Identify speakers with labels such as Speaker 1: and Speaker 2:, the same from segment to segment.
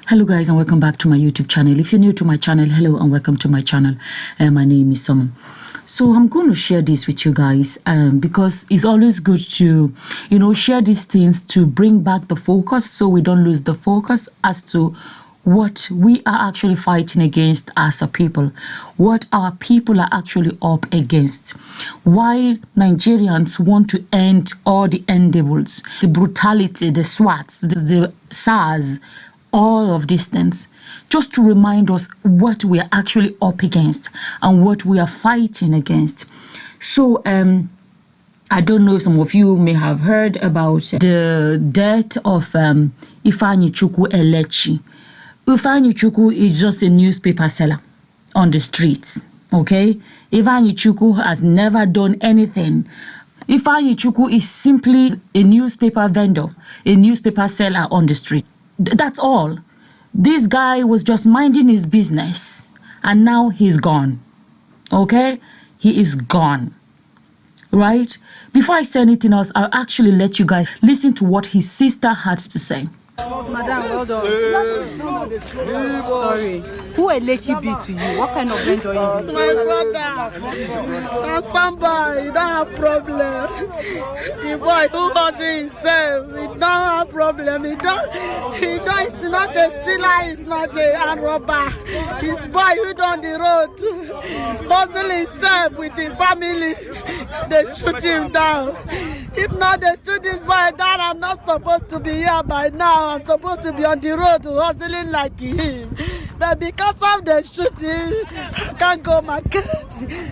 Speaker 1: Hello guys and welcome back to my YouTube channel. If you're new to my channel, hello and welcome to my channel. My name is Summer. So I'm going to share this with you guys because it's always good to, share these things to bring back the focus so we don't lose the focus as to what we are actually fighting against as a people, what our people are actually up against, why Nigerians want to end all the endeavors, the brutality, the SWATs, the SARS, all of these things, just to remind us what we are actually up against and what we are fighting against. So I don't know if some of you may have heard about the death of Ifeanyinchukwu Elechi. Ifeanyinchukwu is just a newspaper seller on the streets, okay? Ifeanyinchukwu has never done anything. Ifeanyinchukwu is simply a newspaper vendor, a newspaper seller on the street. That's all. This guy was just minding his business and now he's gone. Okay? He is gone. Right? Before I say anything else, I'll actually let you guys listen to what his sister had to say.
Speaker 2: Madam, well done. Sorry. Who Elechi be to you? What kind of vendor is this?
Speaker 3: My brother. Somebody, he don't have problem. The boy who was himself, he don't have problem. He's not a stealer, he's not a robber. His boy who on the road, hustle himself with his family. They shoot him down. If not, they shoot this boy down. I'm not supposed to be here by now. I'm supposed to be on the road hustling like him. But because of the shooting, I can't go market.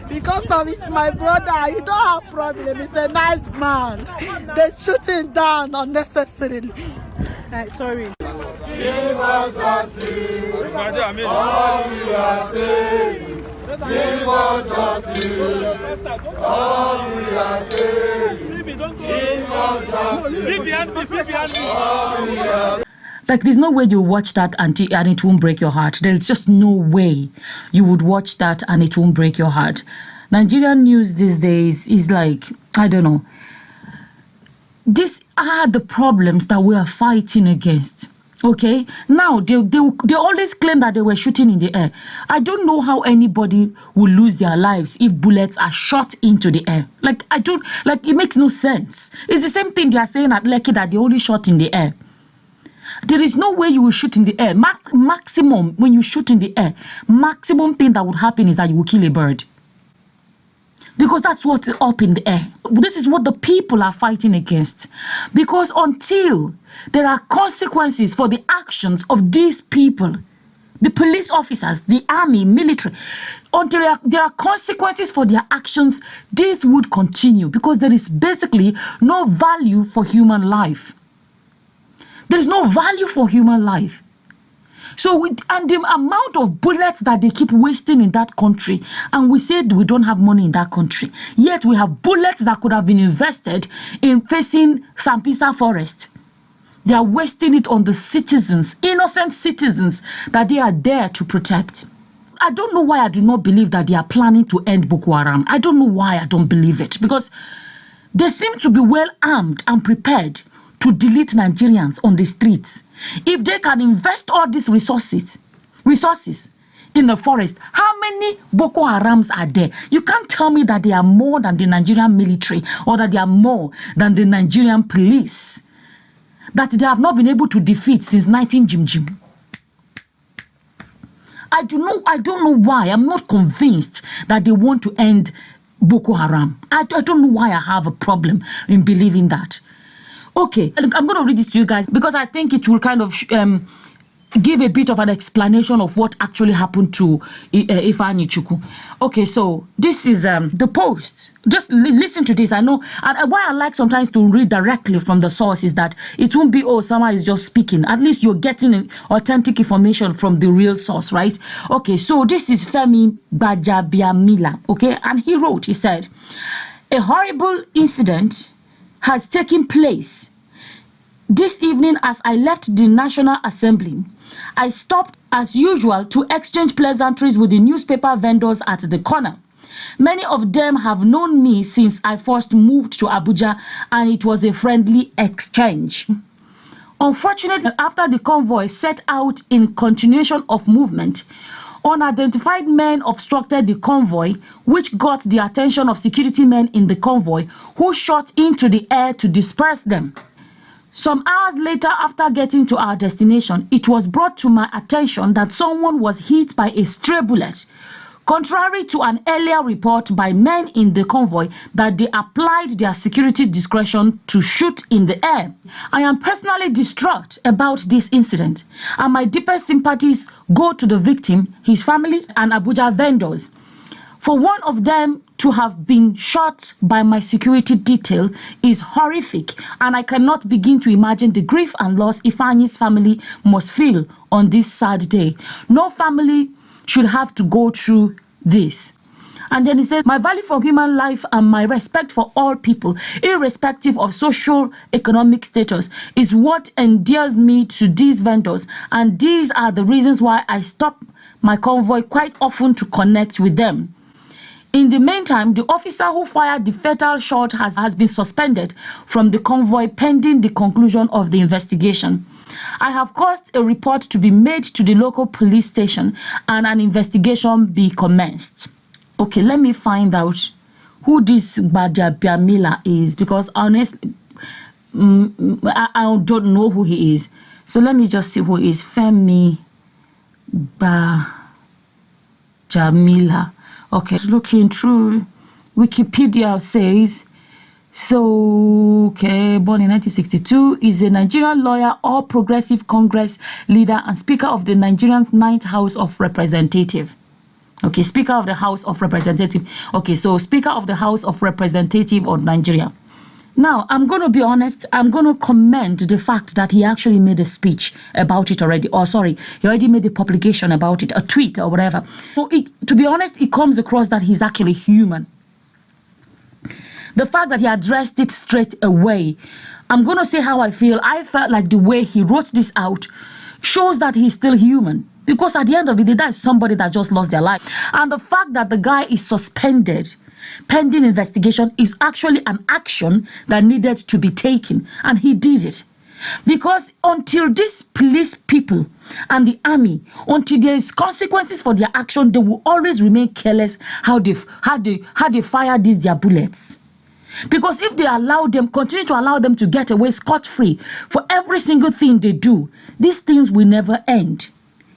Speaker 3: Because of it's my brother, he don't have problem. He's a nice man. They shoot him down unnecessarily.
Speaker 2: Sorry.
Speaker 4: Give us justice. All we are saying. Give us justice. All we are saying. Give us justice.
Speaker 1: Like, there's no way you watch that and it won't break your heart. There's just no way you would watch that and it won't break your heart. Nigerian news these days is like, I don't know. These are the problems that we are fighting against. Okay? Now, they always claim that they were shooting in the air. I don't know how anybody will lose their lives if bullets are shot into the air. It makes no sense. It's the same thing they are saying at Elechi that they only shot in the air. There is no way you will shoot in the air. Maximum, when you shoot in the air, maximum thing that would happen is that you will kill a bird. Because that's what's up in the air. This is what the people are fighting against. Because until there are consequences for the actions of these people, the police officers, the army, military, until there are consequences for their actions, this would continue because there is basically no value for human life. There is no value for human life. And the amount of bullets that they keep wasting in that country, and we said we don't have money in that country, yet we have bullets that could have been invested in facing Sambisa forest. They are wasting it on the citizens, innocent citizens that they are there to protect. I don't know why I do not believe that they are planning to end Boko Haram. I don't know why I don't believe it, because they seem to be well armed and prepared to delete Nigerians on the streets. If they can invest all these resources in the forest, how many Boko Harams are there? You can't tell me that they are more than the Nigerian military or that they are more than the Nigerian police that they have not been able to defeat since 19 Jim. I don't know why. I'm not convinced that they want to end Boko Haram. I don't know why I have a problem in believing that. Okay, I'm going to read this to you guys because I think it will kind of give a bit of an explanation of what actually happened to Ifeanyinchukwu. Okay, so this is the post. Just listen to this. I know, and why I like sometimes to read directly from the source is that it won't be, oh, someone is just speaking. At least you're getting authentic information from the real source, right? Okay, so this is Femi Gbajabiamila, okay? And he said, a horrible incident has taken place this evening as I left the National Assembly. I stopped as usual to exchange pleasantries with the newspaper vendors at the corner. Many of them have known me since I first moved to Abuja, and it was a friendly exchange. Unfortunately, after the convoy set out in continuation of movement, unidentified men obstructed the convoy, which got the attention of security men in the convoy, who shot into the air to disperse them. Some hours later, after getting to our destination, it was brought to my attention that someone was hit by a stray bullet, contrary to an earlier report by men in the convoy that they applied their security discretion to shoot in the air. I am personally distraught about this incident, and my deepest sympathies go to the victim, his family, and Abuja vendors. For one of them to have been shot by my security detail is horrific, and I cannot begin to imagine the grief and loss Ifeanyi's family must feel on this sad day. No family should have to go through this. And then he said, my value for human life and my respect for all people, irrespective of social economic status, is what endears me to these vendors, and these are the reasons why I stop my convoy quite often to connect with them. In the meantime, the officer who fired the fatal shot has been suspended from the convoy pending the conclusion of the investigation. I have caused a report to be made to the local police station and an investigation be commenced. Okay, let me find out who this Gbajabiamila is, because honestly, I don't know who he is. So let me just see who is Femi Gbajabiamila. Okay, looking through Wikipedia says, so, okay, born in 1962, is a Nigerian lawyer, All Progressive Congress leader, and Speaker of the Nigerian's 9th House of Representatives. Okay, Speaker of the House of Representatives. Okay, so Speaker of the House of Representatives of Nigeria. Now, I'm going to be honest, I'm going to commend the fact that he actually made a speech about it already. Or sorry, he already made a publication about it, a tweet or whatever. So to be honest, it comes across that he's actually human. The fact that he addressed it straight away, I'm going to say how I feel. I felt like the way he wrote this out shows that he's still human. Because at the end of the day, that is somebody that just lost their life. And the fact that the guy is suspended pending investigation is actually an action that needed to be taken, and he did it. Because until these police people and the army, until there is consequences for their action, they will always remain careless how they fire their bullets. Because if they allow them, continue to allow them to get away scot-free for every single thing they do, these things will never end.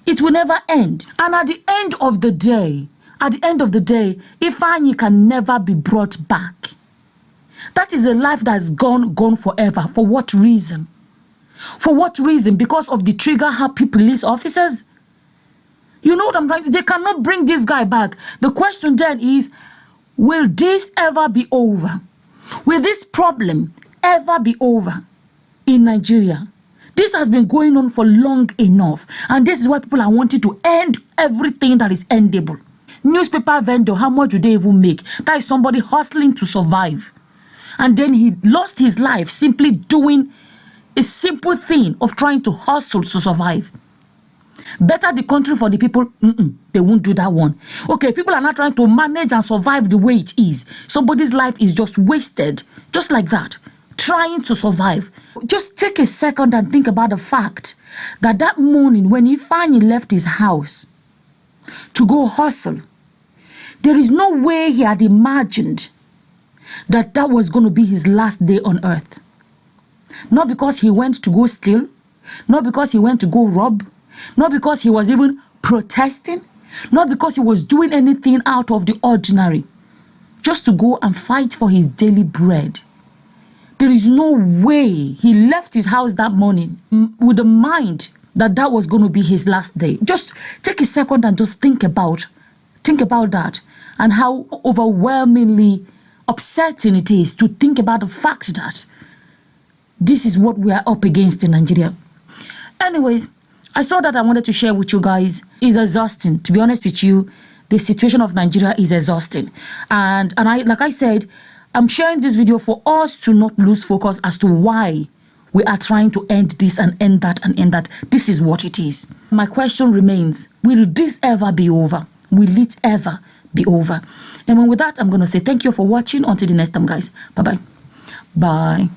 Speaker 1: It will never end. And at the end of the day, Ifeanyi can never be brought back. That is a life that's gone forever. For what reason? For what reason? Because of the trigger-happy police officers? You know what I'm trying to say? They cannot bring this guy back. The question then is, will this ever be over? Will this problem ever be over in Nigeria? This has been going on for long enough. And this is why people are wanting to end everything that is endable. Newspaper vendor, how much do they even make? That is somebody hustling to survive. And then he lost his life simply doing a simple thing of trying to hustle to survive. Better the country for the people, they won't do that one. Okay, people are not trying to manage and survive the way it is. Somebody's life is just wasted, just like that, trying to survive. Just take a second and think about the fact that that morning when Ifeanyi left his house to go hustle, there is no way he had imagined that that was going to be his last day on earth. Not because he went to go steal, not because he went to go rob, not because he was even protesting, not because he was doing anything out of the ordinary, just to go and fight for his daily bread. There is no way he left his house that morning with the mind that that was going to be his last day. Just take a second and just think about that, and how overwhelmingly upsetting it is to think about the fact that this is what we are up against in Nigeria. Anyways, I saw that I wanted to share with you guys. It's exhausting. To be honest with you, the situation of Nigeria is exhausting. And like I said, I'm sharing this video for us to not lose focus as to why we are trying to end this and end that and end that. This is what it is. My question remains, will this ever be over? Will it ever be over? And with that, I'm going to say thank you for watching. Until the next time, guys. Bye-bye. Bye.